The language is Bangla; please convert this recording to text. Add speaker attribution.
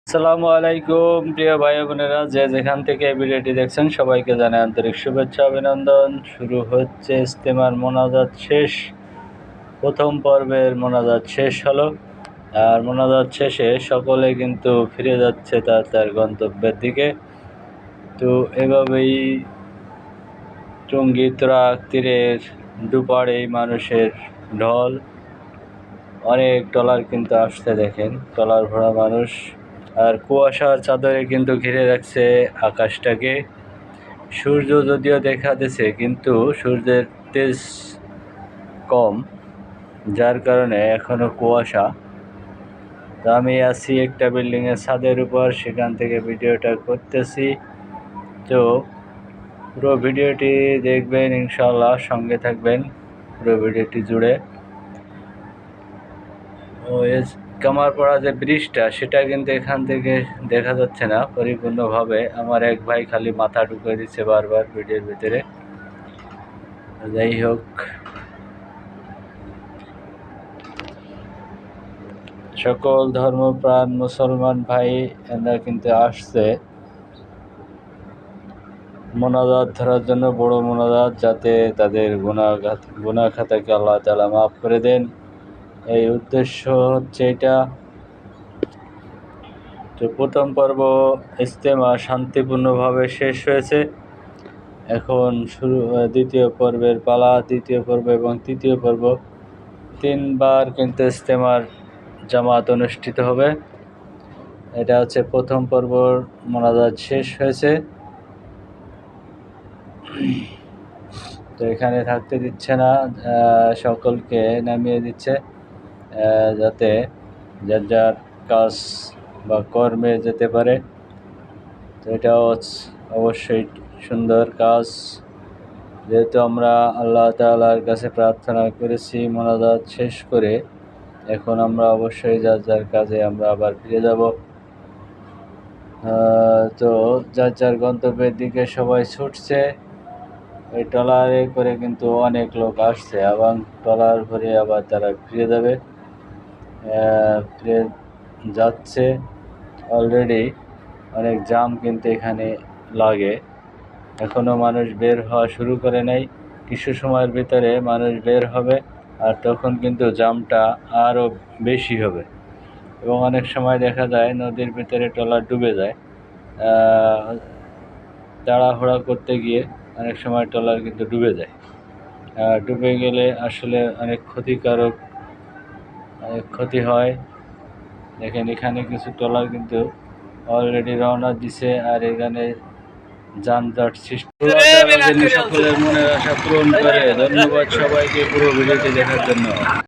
Speaker 1: আসসালামু আলাইকুম প্রিয় ভাই বোনেরা, যে যেখান থেকে এই ভিডিওটি দেখছেন সবাইকে জানাই আন্তরিক শুভেচ্ছা অভিনন্দন। শুরু হচ্ছে ইস্তেমার মোনাজাত শেষ, প্রথম পর্বের মোনাজাত শেষ হলো। আর মোনাজাত শেষে সকলে কিন্তু ফিরে যাচ্ছে তার তার গন্তব্যের দিকে। তো এভাবেই টঙ্গী তুরাগ তীরের দুপাড়েই মানুষের ঢল। অনেক ট্রলার কিন্তু আসছে, দেখেন ট্রলার ভরা মানুষ। আর কুয়াশার চাদরে কিন্তু ঘিরে রাখছে আকাশটাকে। সূর্য যদিও দেখা দিছে, কিন্তু সূর্যের তেজ কম, যার কারণে এখনো কুয়াশা। তো আমি আছি একটা বিল্ডিংয়ের ছাদের উপর, সেখান থেকে ভিডিওটা করতেছি। তো পুরো ভিডিওটি দেখবেন ইনশাআল্লাহ, সঙ্গে থাকবেন পুরো ভিডিওটি জুড়ে। কামারপাড়া যে ব্রিজটা, সেটা কিন্তু এখান থেকে দেখা যাচ্ছে না পরিপূর্ণভাবে। আমার এক ভাই খালি মাথা ঢুকিয়ে দিচ্ছে বারবার ভিডিওর ভিতরে। যাই হোক, সকল ধর্মপ্রাণ মুসলমান ভাই এরা কিন্তু আসছে মোনাজাত ধরার জন্য, বড় মোনাজাত, যাতে তাদের গুনাহ খাতাকে আল্লাহ তাআলা মাফ করে দেন। এই উদ্দেশ্য হচ্ছে এটা। তো প্রথম পর্ব ইজতেমা শান্তিপূর্ণভাবে শেষ হয়েছে। এখন শুরু দ্বিতীয় পর্বের পালা। দ্বিতীয় পর্ব এবং তৃতীয় পর্ব, তিনবার কিন্তু ইজতেমার জামাত অনুষ্ঠিত হবে। এটা হচ্ছে প্রথম পর্বর মোনাজাত শেষ হয়েছে। তো এখানে থাকতে দিচ্ছে না, সকলকে নামিয়ে দিচ্ছে, যাতে যার যার কাজ বা কর্মে যেতে পারে। তো এটাও অবশ্যই সুন্দর কাজ, যেহেতু আমরা আল্লাহ তাআলার কাছে প্রার্থনা করেছি মোনাজাত শেষ করে। এখন আমরা অবশ্যই যার যার কাজে আমরা আবার ফিরে যাব। তো যার যার গন্তব্যের দিকে সবাই ছুটছে। ওই ট্রলারে করে কিন্তু অনেক লোক আসছে, এবং ট্রলার ভরে আবার তারা ফিরে যাবে, ফিরে যাচ্ছে। অলরেডি অনেক জাম কিন্তু এখানে লাগে, এখনও মানুষ বের হওয়া শুরু করে নাই। কিছু সময়ের ভিতরে মানুষ বের হবে, আর তখন কিন্তু জামটা আরও বেশি হবে। এবং অনেক সময় দেখা যায় নদীর ভিতরে ট্রলার ডুবে যায়। তাড়াহুড়া করতে গিয়ে অনেক সময় ট্রলার কিন্তু ডুবে যায়। ডুবে গেলে আসলে অনেক ক্ষতিকারক, অনেক ক্ষতি হয়। দেখেন এখানে কিছু ট্রলার কিন্তু অলরেডি রওনা দিছে, আর এখানে যানজট সৃষ্টি। সকলের মনের আশা পূরণ করে। ধন্যবাদ সবাইকে পুরো ভিডিওটি দেখার জন্য।